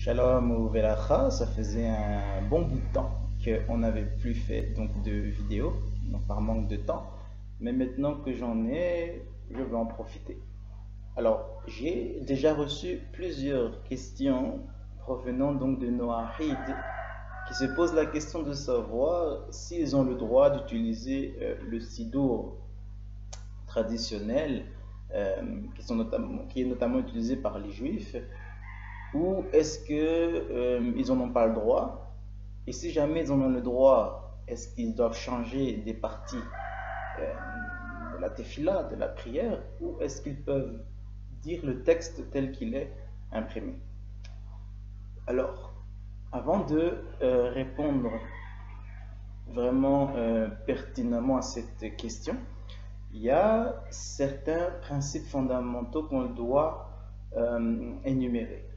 Shalom ou Velacha, ça faisait un bon bout de temps qu'on n'avait plus fait de vidéos, donc par manque de temps. Mais maintenant que j'en ai, je vais en profiter. Alors, j'ai déjà reçu plusieurs questions provenant donc de Noahid qui se posent la question de savoir s'ils ont le droit d'utiliser le sidour traditionnel qui est notamment utilisé par les juifs, ou est-ce que ils n'en ont pas le droit? Et si jamais ils en ont le droit, est-ce qu'ils doivent changer des parties de la tefila, de la prière, ou est-ce qu'ils peuvent dire le texte tel qu'il est imprimé? Alors, avant de répondre vraiment pertinemment à cette question, il y a certains principes fondamentaux qu'on doit énumérer.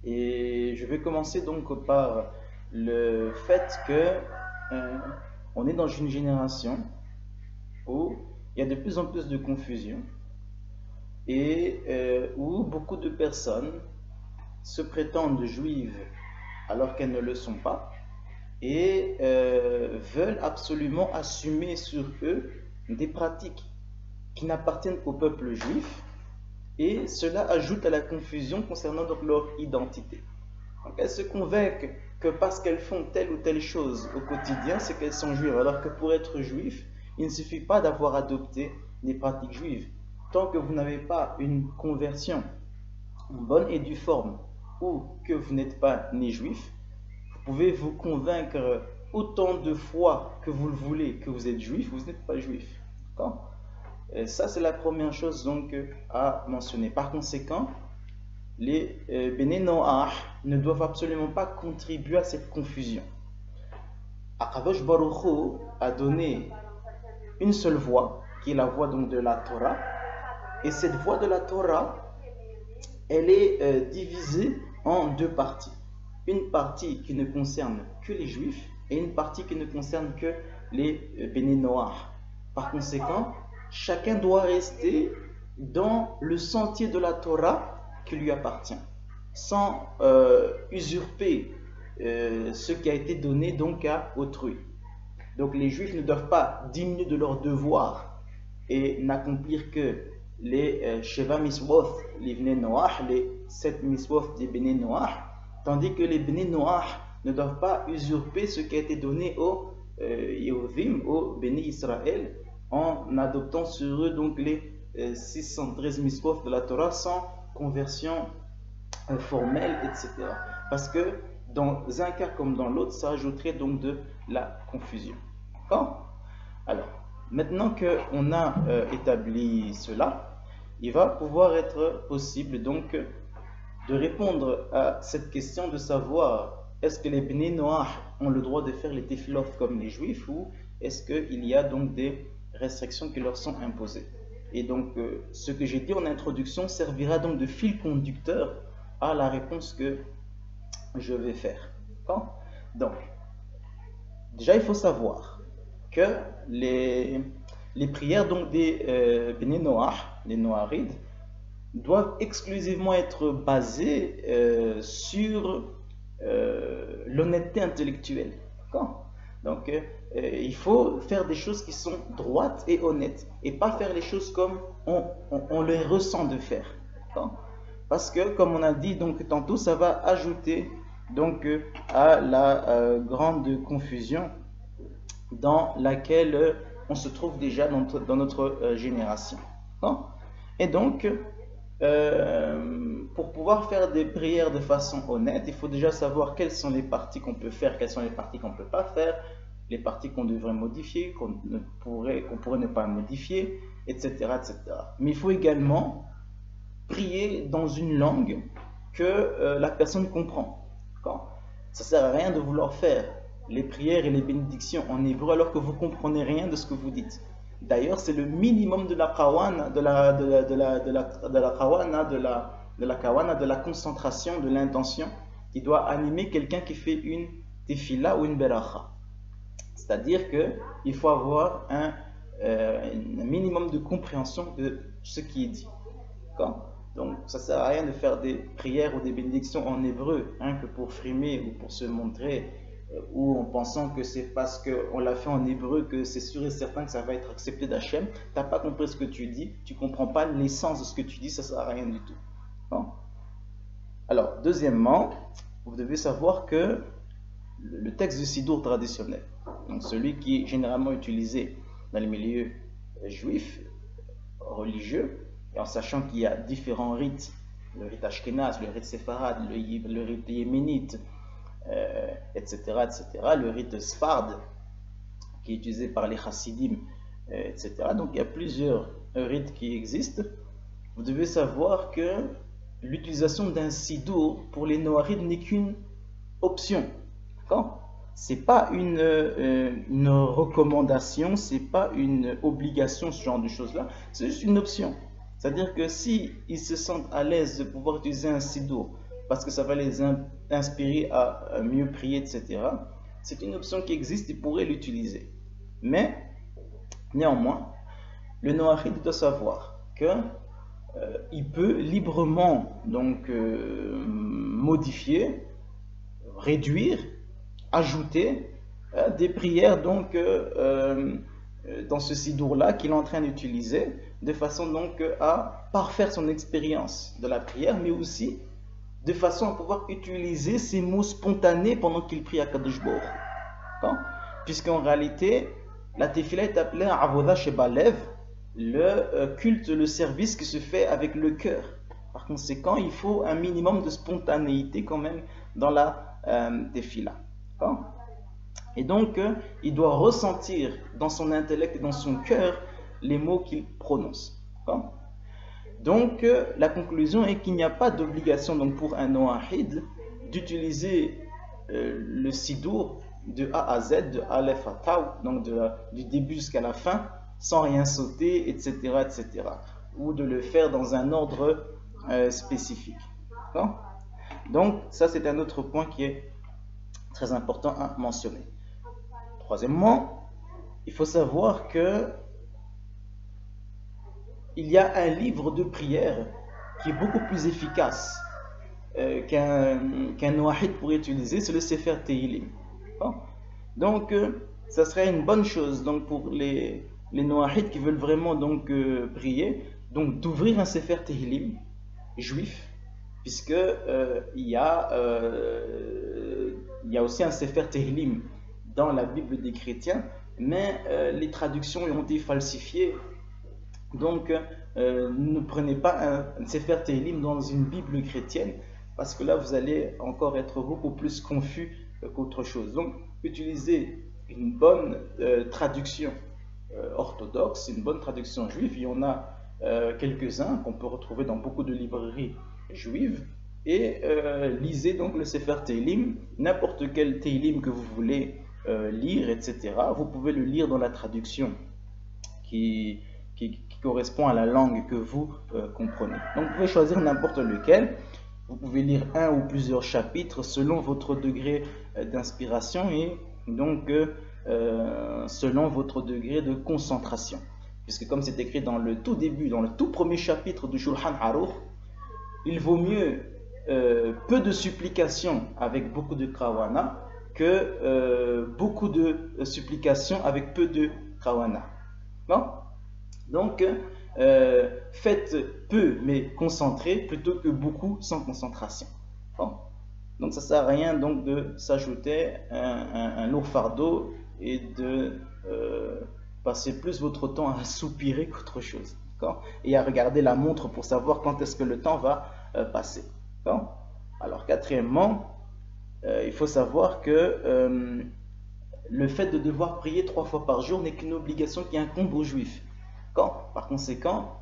Et je vais commencer donc par le fait que on est dans une génération où il y a de plus en plus de confusion et où beaucoup de personnes se prétendent juives alors qu'elles ne le sont pas et veulent absolument assumer sur eux des pratiques qui n'appartiennent qu'au peuple juif, et cela ajoute à la confusion concernant donc leur identité. Donc elles se convainquent que parce qu'elles font telle ou telle chose au quotidien, c'est qu'elles sont juives, alors que pour être juif, il ne suffit pas d'avoir adopté des pratiques juives. Tant que vous n'avez pas une conversion en bonne et due forme, ou que vous n'êtes pas né juif, vous pouvez vous convaincre autant de fois que vous le voulez que vous êtes juif, vous n'êtes pas juif. D'accord ? Et ça, c'est la première chose donc à mentionner. Par conséquent, les Béné Noach ne doivent absolument pas contribuer à cette confusion. Akadosh Baruch Hu a donné une seule voie, qui est la voie donc de la Torah, et cette voie de la Torah, elle est divisée en deux parties. Une partie qui ne concerne que les Juifs et une partie qui ne concerne que les Béné Noach. Par conséquent, chacun doit rester dans le sentier de la Torah qui lui appartient, sans usurper ce qui a été donné donc à autrui. Donc les Juifs ne doivent pas diminuer de leur devoir et n'accomplir que les Sheva Miswoth, les Bnei Noach, les 7 Miswoth des Bnei Noach, tandis que les Bnei Noach ne doivent pas usurper ce qui a été donné aux Yehudim, aux Bnei Israël, en adoptant sur eux donc les 613 miswoth de la Torah sans conversion formelle, etc. Parce que dans un cas comme dans l'autre, ça ajouterait donc de la confusion. D'accord ? Alors, maintenant qu'on a établi cela, il va pouvoir être possible donc de répondre à cette question de savoir est-ce que les Bnei Noach ont le droit de faire les tefilot comme les Juifs, ou est-ce qu'il y a donc des restrictions qui leur sont imposées. Et donc ce que j'ai dit en introduction servira donc de fil conducteur à la réponse que je vais faire. Donc déjà il faut savoir que les prières donc des Bnei Noach, les Noarides, doivent exclusivement être basées sur l'honnêteté intellectuelle. Donc il faut faire des choses qui sont droites et honnêtes, et pas faire les choses comme on les ressent de faire. Parce que, comme on a dit donc tantôt, ça va ajouter donc à la grande confusion dans laquelle on se trouve déjà dans notre génération. Et donc, pour pouvoir faire des prières de façon honnête, il faut déjà savoir quelles sont les parties qu'on peut faire, quelles sont les parties qu'on ne peut pas faire, les parties qu'on devrait modifier, qu'on pourrait ne pas modifier, etc., etc. Mais il faut également prier dans une langue que la personne comprend. Ça ne sert à rien de vouloir faire les prières et les bénédictions en hébreu alors que vous ne comprenez rien de ce que vous dites. D'ailleurs, c'est le minimum de la kawana, de la concentration, de l'intention qui doit animer quelqu'un qui fait une tefila ou une beracha. C'est-à-dire qu'il faut avoir un minimum de compréhension de ce qui est dit. Donc ça ne sert à rien de faire des prières ou des bénédictions en hébreu, hein, que pour frimer ou pour se montrer, ou en pensant que c'est parce qu'on l'a fait en hébreu que c'est sûr et certain que ça va être accepté d'Hachem. Tu n'as pas compris ce que tu dis, tu ne comprends pas l'essence de ce que tu dis, ça ne sert à rien du tout. Bon. Alors, deuxièmement, vous devez savoir que le texte du Sidour traditionnel, donc celui qui est généralement utilisé dans les milieux juifs, religieux, et en sachant qu'il y a différents rites, le rite ashkénaze, le rite séfarade, le rite yéménite, etc., etc., le rite sfarde, qui est utilisé par les chassidim, etc. Donc il y a plusieurs rites qui existent. Vous devez savoir que l'utilisation d'un sidour pour les noahides n'est qu'une option. C'est pas une recommandation, c'est pas une obligation, ce genre de choses-là, c'est juste une option. C'est-à-dire que si ils se sentent à l'aise de pouvoir utiliser un sidour parce que ça va les inspirer à mieux prier, etc., c'est une option qui existe, ils pourraient l'utiliser. Mais, néanmoins, le noahide doit savoir que il peut librement donc modifier, réduire, ajouter des prières donc dans ce sidour-là qu'il est en train d'utiliser, de façon donc à parfaire son expérience de la prière, mais aussi de façon à pouvoir utiliser ces mots spontanés pendant qu'il prie à Kadosh Baruch Hu. Puisqu'en réalité, la tefila est appelée Avoda Shebalev, le culte, le service qui se fait avec le cœur. Par conséquent, il faut un minimum de spontanéité quand même dans la tefila. Et donc, il doit ressentir dans son intellect et dans son cœur les mots qu'il prononce. Donc, la conclusion est qu'il n'y a pas d'obligation donc pour un noahid d'utiliser le sidour de A à Z, de Aleph à Taw, donc du début jusqu'à la fin, sans rien sauter, etc., etc. Ou de le faire dans un ordre spécifique. Donc, ça c'est un autre point qui est très important à mentionner. Troisièmement, il faut savoir que il y a un livre de prière qui est beaucoup plus efficace qu'un noahid pourrait utiliser, c'est le Sefer Tehillim. Donc, ça serait une bonne chose donc, pour les noahids qui veulent vraiment donc, prier, donc d'ouvrir un Sefer Tehillim juif, puisque il y a aussi un Sefer Tehillim dans la Bible des chrétiens, mais les traductions ont été falsifiées. Donc, ne prenez pas un Sefer Tehillim dans une Bible chrétienne, parce que là, vous allez encore être beaucoup plus confus qu'autre chose. Donc, utilisez une bonne traduction orthodoxe, une bonne traduction juive. Il y en a quelques-uns qu'on peut retrouver dans beaucoup de librairies juives. Et lisez donc le Sefer Tehillim, n'importe quel Tehillim que vous voulez lire, etc. Vous pouvez le lire dans la traduction qui correspond à la langue que vous comprenez. Donc, vous pouvez choisir n'importe lequel. Vous pouvez lire un ou plusieurs chapitres selon votre degré d'inspiration et donc selon votre degré de concentration. Puisque comme c'est écrit dans le tout début, dans le tout premier chapitre du Shulchan Aruch, il vaut mieux peu de supplications avec beaucoup de kawana que beaucoup de supplications avec peu de kawana. Bon? Donc, faites peu mais concentré plutôt que beaucoup sans concentration. Bon. Donc ça ne sert à rien donc de s'ajouter un lourd fardeau et de passer plus votre temps à soupirer qu'autre chose. Et à regarder la montre pour savoir quand est-ce que le temps va passer. Alors quatrièmement, il faut savoir que le fait de devoir prier 3 fois par jour n'est qu'une obligation qui incombe aux juifs. Par conséquent,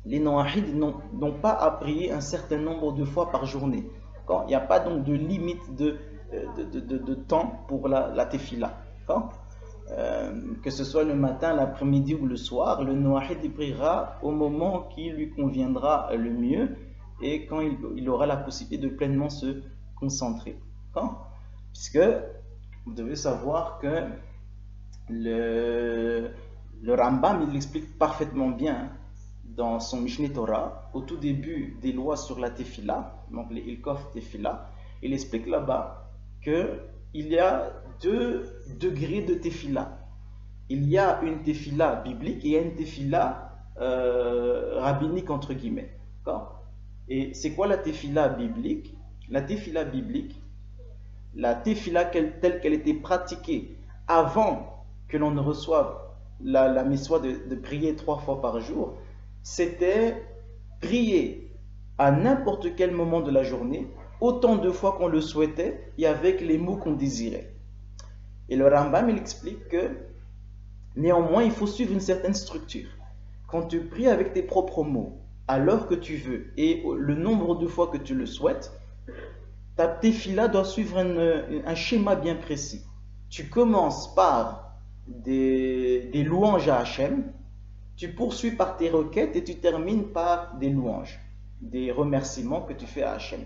les noahids n'ont pas à prier un certain nombre de fois par journée. Il n'y a pas donc de limite de temps pour la tefila. Que ce soit le matin, l'après-midi ou le soir, le noahid priera au moment qui lui conviendra le mieux et quand il aura la possibilité de pleinement se concentrer. Puisque vous devez savoir que le Rambam, il l'explique parfaitement bien dans son Mishneh Torah, au tout début des lois sur la Tefila, donc les Ilkof Tefila, il explique là-bas qu'il y a deux degrés de Tefila. Il y a une Tefila biblique et il y a une Tefila rabbinique, entre guillemets. Et c'est quoi la Tefila biblique? La Tefila biblique, la Tefila telle qu'elle était pratiquée avant que l'on ne reçoive la mitzvah de prier 3 fois par jour, c'était prier à n'importe quel moment de la journée, autant de fois qu'on le souhaitait et avec les mots qu'on désirait. Et le Rambam, il explique que néanmoins, il faut suivre une certaine structure. Quand tu pries avec tes propres mots, à l'heure que tu veux et le nombre de fois que tu le souhaites, ta tefila doit suivre un schéma bien précis. Tu commences par des louanges à Hachem, tu poursuis par tes requêtes et tu termines par des louanges, des remerciements que tu fais à Hachem.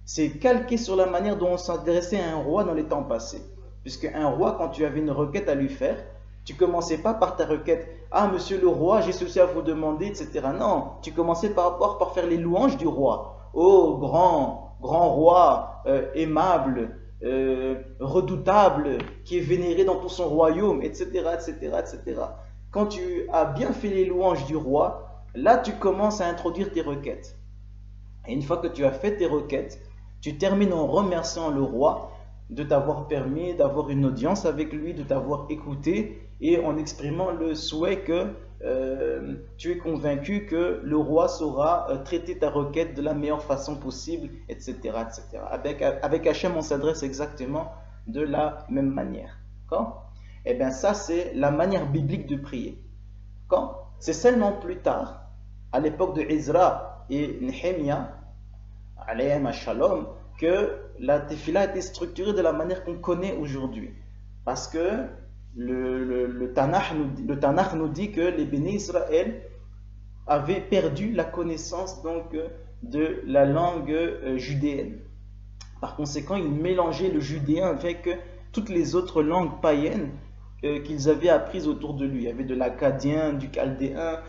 C'est calqué sur la manière dont on s'adressait à un roi dans les temps passés. Puisque un roi, quand tu avais une requête à lui faire, tu commençais pas par ta requête. Ah, monsieur le roi, j'ai ceci à vous demander, etc. Non, tu commençais par faire les louanges du roi. Oh, grand roi, aimable, redoutable, qui est vénéré dans tout son royaume, etc., etc., etc. Quand tu as bien fait les louanges du roi, là, tu commences à introduire tes requêtes. Et une fois que tu as fait tes requêtes, tu termines en remerciant le roi de t'avoir permis d'avoir une audience avec lui, de t'avoir écouté, et en exprimant le souhait que tu es convaincu que le roi saura traiter ta requête de la meilleure façon possible, etc. etc. Avec Hachem, on s'adresse exactement de la même manière. Et bien ça, c'est la manière biblique de prier. C'est seulement plus tard, à l'époque de Ezra et Nehemia, alayhim shalom, que la tefila a été structurée de la manière qu'on connaît aujourd'hui. Parce que le Tanakh nous dit que les Béné Israël avaient perdu la connaissance donc de la langue judéenne. Par conséquent, ils mélangeaient le judéen avec toutes les autres langues païennes qu'ils avaient apprises autour de lui. Il y avait de l'akkadien, du chaldéen,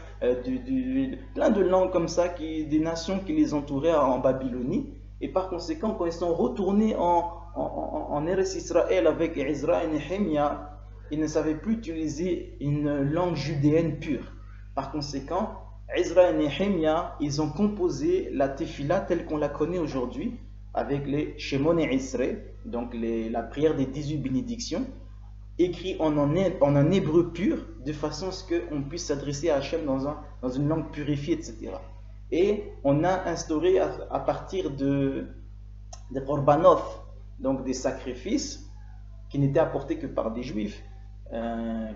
plein de langues comme ça, des nations qui les entouraient en Babylonie. Et par conséquent, quand ils sont retournés en Eretz Israël avec Ezra et Nehemia, ils ne savaient plus utiliser une langue judéenne pure. Par conséquent, Ezra et Nehemia, ils ont composé la tefila telle qu'on la connaît aujourd'hui, avec les Shemon et Esrei, donc la prière des 18 bénédictions, écrit en un hébreu pur, de façon à ce qu'on puisse s'adresser à Hachem dans une langue purifiée, etc. Et on a instauré à partir des korbanot, donc des sacrifices qui n'étaient apportés que par des juifs,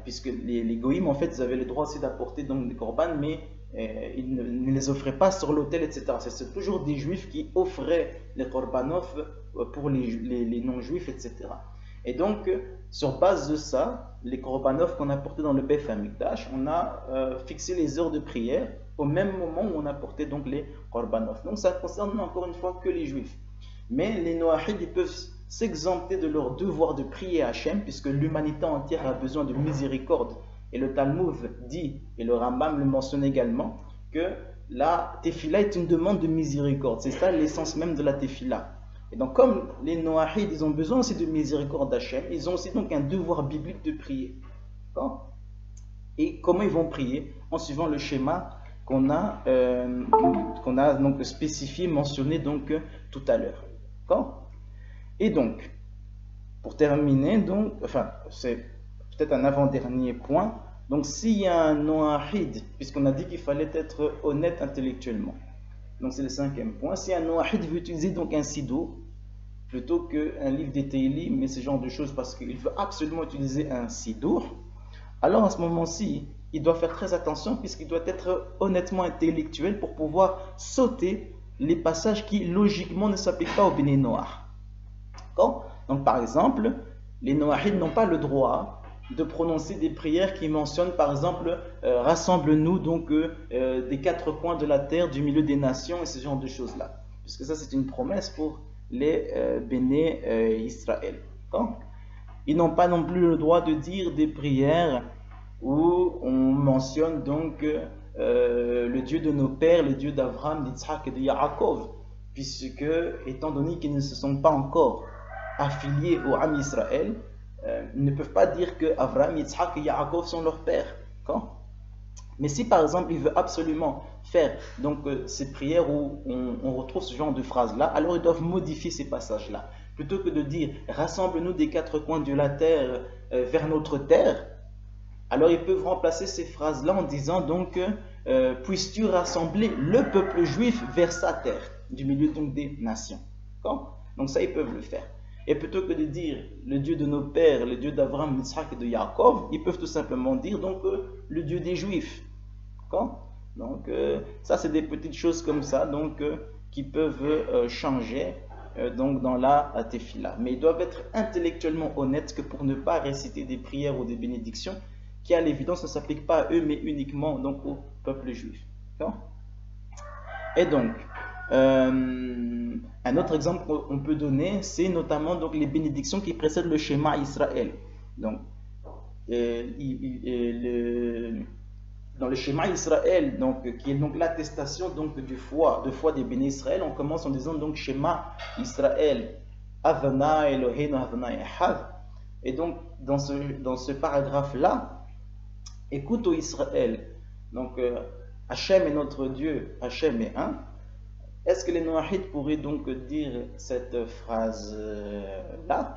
puisque les goïms en fait ils avaient le droit aussi d'apporter donc des korban, mais ils ne les offraient pas sur l'autel, etc. C'est toujours des juifs qui offraient les korbanot pour les non-juifs, etc. Et donc sur base de ça, les korbanot qu'on apportait dans le Beth Amikdash, on a fixé les heures de prière au même moment où on apportait donc les korbanot. Donc ça concerne encore une fois que les juifs. Mais les Noahides, ils peuvent s'exempter de leur devoir de prier à Hachem, puisque l'humanité entière a besoin de miséricorde. Et le Talmud dit, et le Rambam le mentionne également, que la tefila est une demande de miséricorde. C'est ça l'essence même de la tefila. Et donc comme les Noahides, ils ont besoin aussi de miséricorde d'Hachem, ils ont aussi donc un devoir biblique de prier. Et comment ils vont prier? En suivant le schéma qu'on a donc spécifié, mentionné donc tout à l'heure. Et donc, pour terminer, donc, enfin, c'est peut-être un avant-dernier point. Donc, s'il y a un noahid, puisqu'on a dit qu'il fallait être honnête intellectuellement, donc c'est le 5e point. Si un noahid veut utiliser donc un sidour plutôt qu'un livre des Teilim, mais ce genre de choses, parce qu'il veut absolument utiliser un sidour, alors à ce moment-ci, il doit faire très attention puisqu'il doit être honnêtement intellectuel pour pouvoir sauter les passages qui logiquement ne s'appliquent pas au Béné Noir. Donc par exemple, les Noahides n'ont pas le droit de prononcer des prières qui mentionnent par exemple rassemble-nous donc des 4 coins de la terre, du milieu des nations et ce genre de choses-là. Puisque ça c'est une promesse pour les Béné Israël. Ils n'ont pas non plus le droit de dire des prières où on mentionne donc le Dieu de nos pères, le Dieu d'Abraham, d'Yitzhak et de Yaakov, puisque, étant donné qu'ils ne se sont pas encore affiliés au Am Israël, ils ne peuvent pas dire que Abraham, Yitzhak et Yaakov sont leurs pères. Mais si par exemple il veut absolument faire donc ces prières où on retrouve ce genre de phrases-là, alors ils doivent modifier ces passages-là. Plutôt que de dire « rassemble-nous des quatre coins de la terre vers notre terre », alors ils peuvent remplacer ces phrases-là en disant donc « puisses-tu rassembler le peuple juif vers sa terre » du milieu donc des nations. Donc ça, ils peuvent le faire. Et plutôt que de dire le Dieu de nos pères, le Dieu d'Abraham, d'Isaac et de Yaakov, ils peuvent tout simplement dire donc le Dieu des Juifs. Donc ça, c'est des petites choses comme ça donc qui peuvent changer donc dans la tefila. Mais ils doivent être intellectuellement honnêtes que pour ne pas réciter des prières ou des bénédictions qui à l'évidence ne s'appliquent pas à eux mais uniquement donc au peuple juif. Et donc un autre exemple qu'on peut donner, c'est notamment donc les bénédictions qui précèdent le schéma Israël. Donc, dans le schéma Israël, donc, qui est donc l'attestation donc de foi des bénis Israël, on commence en disant donc schéma Israël, Adonai Eloheinu Adonai Echad. Et donc dans ce paragraphe-là, écoute ô Israël, donc Hachem est notre Dieu, Hachem est un. Est-ce que les Noahides pourraient donc dire cette phrase-là?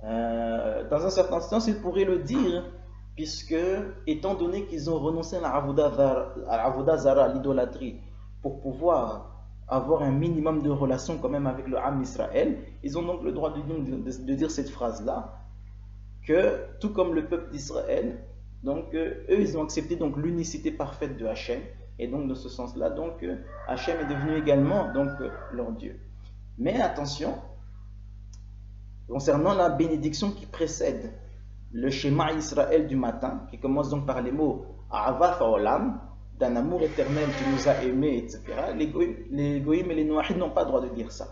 Dans un certain sens, ils pourraient le dire, puisque, étant donné qu'ils ont renoncé à l'Avoda Zara, à l'idolâtrie, pour pouvoir avoir un minimum de relations quand même avec le Am Israël, ils ont donc le droit de dire cette phrase-là, que tout comme le peuple d'Israël, donc eux, ils ont accepté donc l'unicité parfaite de Hachem. Et donc, de ce sens-là, donc, Hachem est devenu également donc, leur Dieu. Mais attention, concernant la bénédiction qui précède le schéma Israël du matin, qui commence donc par les mots Ahavat Ha'olam, d'un amour éternel qui nous a aimés, etc., les Goïm et les Noahides n'ont pas le droit de dire ça.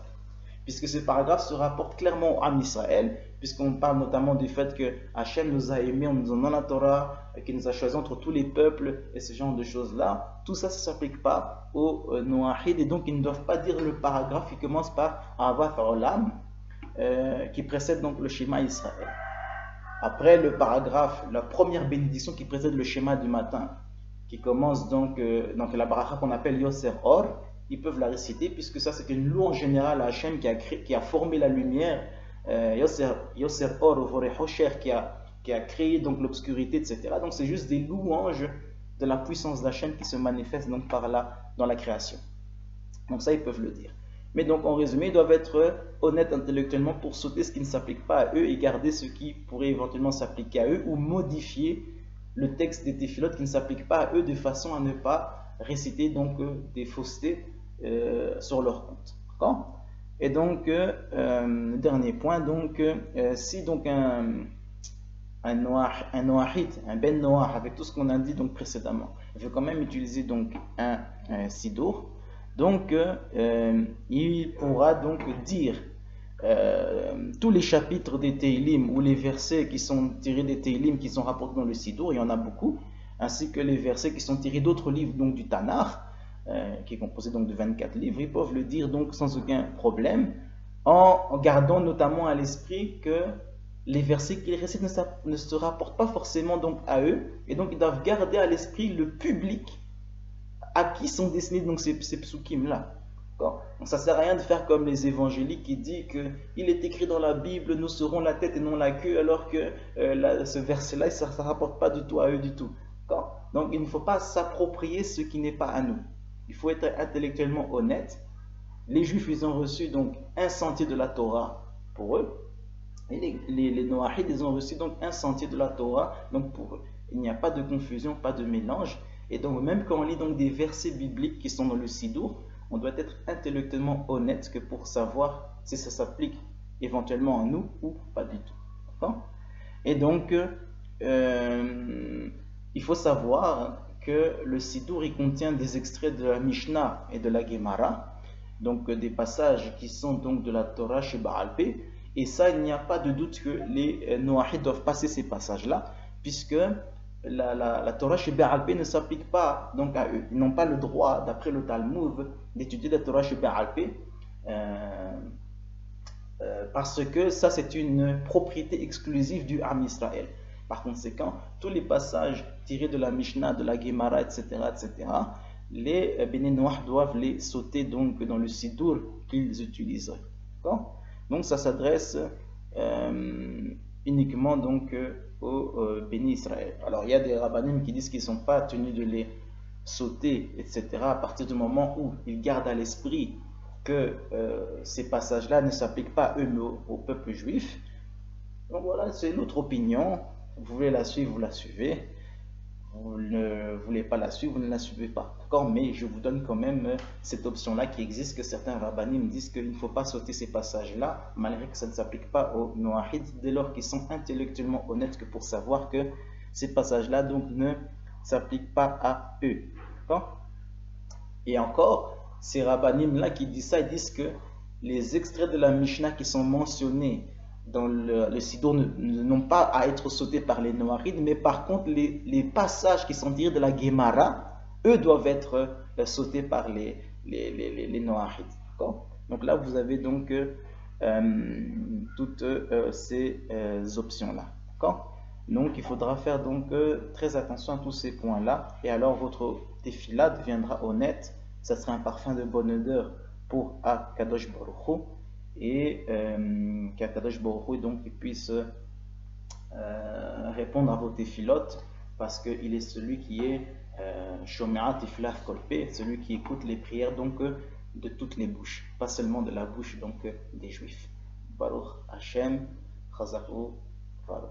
Puisque ce paragraphe se rapporte clairement à Israël, puisqu'on parle notamment du fait que Hachem nous a aimés en nous donnant la Torah, qu'il nous a choisi entre tous les peuples et ce genre de choses-là. Tout ça, ça ne s'applique pas aux Noahides, et donc ils ne doivent pas dire le paragraphe qui commence par Ahavat Ha'olam, qui précède donc le schéma Israël. Après le paragraphe, la première bénédiction qui précède le schéma du matin, qui commence donc la bracha qu'on appelle Yoser Or, ils peuvent la réciter, puisque ça c'est une louange générale à Hachem qui a formé la lumière, Yoser Or Vore Hosher, qui a créé donc l'obscurité, etc. Donc c'est juste des louanges de la puissance d'Hachem qui se manifeste donc par là dans la création. Donc ça ils peuvent le dire. Mais donc en résumé, ils doivent être honnêtes intellectuellement pour sauter ce qui ne s'applique pas à eux et garder ce qui pourrait éventuellement s'appliquer à eux, ou modifier le texte des Tefilot qui ne s'applique pas à eux de façon à ne pas réciter donc des faussetés sur leur compte. Et donc dernier point, donc si donc un Noahide, un Ben Noah, avec tout ce qu'on a dit donc précédemment, veut quand même utiliser donc un Sidour, donc il pourra donc dire tous les chapitres des Teilim ou les versets qui sont tirés des Teilim qui sont rapportés dans le Sidour, il y en a beaucoup, ainsi que les versets qui sont tirés d'autres livres donc du Tanakh, qui est composé donc de 24 livres, ils peuvent le dire donc sans aucun problème, en gardant notamment à l'esprit que les versets qu'ils récitent ne se rapportent pas forcément donc à eux, et donc ils doivent garder à l'esprit le public à qui sont destinés donc ces psukim là. Donc ça sert à rien de faire comme les évangéliques qui disent que il est écrit dans la Bible, nous serons la tête et non la queue, alors que ce verset là ça ne rapporte pas du tout à eux du tout. Donc il ne faut pas s'approprier ce qui n'est pas à nous. Il faut être intellectuellement honnête. Les Juifs, ils ont reçu donc un sentier de la Torah pour eux, et les Noahides, ils ont reçu donc un sentier de la Torah donc pour eux. Il n'y a pas de confusion, pas de mélange. Et donc même quand on lit donc des versets bibliques qui sont dans le Sidour, on doit être intellectuellement honnête que pour savoir si ça s'applique éventuellement à nous ou pas du tout. Et donc il faut savoir que le Sidour il contient des extraits de la Mishnah et de la Gemara, donc des passages qui sont donc de la Torah chez Baal Pé, et ça il n'y a pas de doute que les Noahides doivent passer ces passages là, puisque la Torah chez Alpé ne s'applique pas donc à eux. Ils n'ont pas le droit, d'après le Talmud, d'étudier la Torah chez Alpé parce que ça c'est une propriété exclusive du Ham Israël. Par conséquent, tous les passages tirés de la Mishnah, de la Gemara, etc., les Béninois doivent les sauter donc dans le Sidour qu'ils utilisent. Donc ça s'adresse uniquement donc au Béni Israël. Alors il y a des rabbanim qui disent qu'ils ne sont pas tenus de les sauter, etc., à partir du moment où ils gardent à l'esprit que ces passages-là ne s'appliquent pas eux mais au peuple juif. Donc voilà, c'est notre opinion. Vous voulez la suivre, vous la suivez. Vous ne voulez pas la suivre, vous ne la suivez pas. D'accord? Mais je vous donne quand même cette option-là qui existe, que certains rabbanim disent qu'il ne faut pas sauter ces passages-là, malgré que ça ne s'applique pas aux Noahides, dès lors qu'ils sont intellectuellement honnêtes que pour savoir que ces passages-là donc ne s'appliquent pas à eux. D'accord? Et encore, ces rabbanim-là qui disent ça, ils disent que les extraits de la Mishnah qui sont mentionnés dans le Siddur n'ont pas à être sautés par les Noarides, mais par contre les passages qui sont tirés de la Gemara, eux doivent être sautés par les Noarides. Donc là vous avez donc toutes ces options-là. Donc il faudra faire donc très attention à tous ces points-là, et alors votre tefila deviendra honnête, ça sera un parfum de bonne odeur pour Akadosh Baruch Hu, et qu'Akadosh Baruch Hu donc il puisse répondre à vos tefilotes, parce qu'il est celui qui est Shomea Tefillah Kolpe, celui qui écoute les prières donc de toutes les bouches, pas seulement de la bouche donc des juifs. Baruch Hashem, Chazaku Baruch.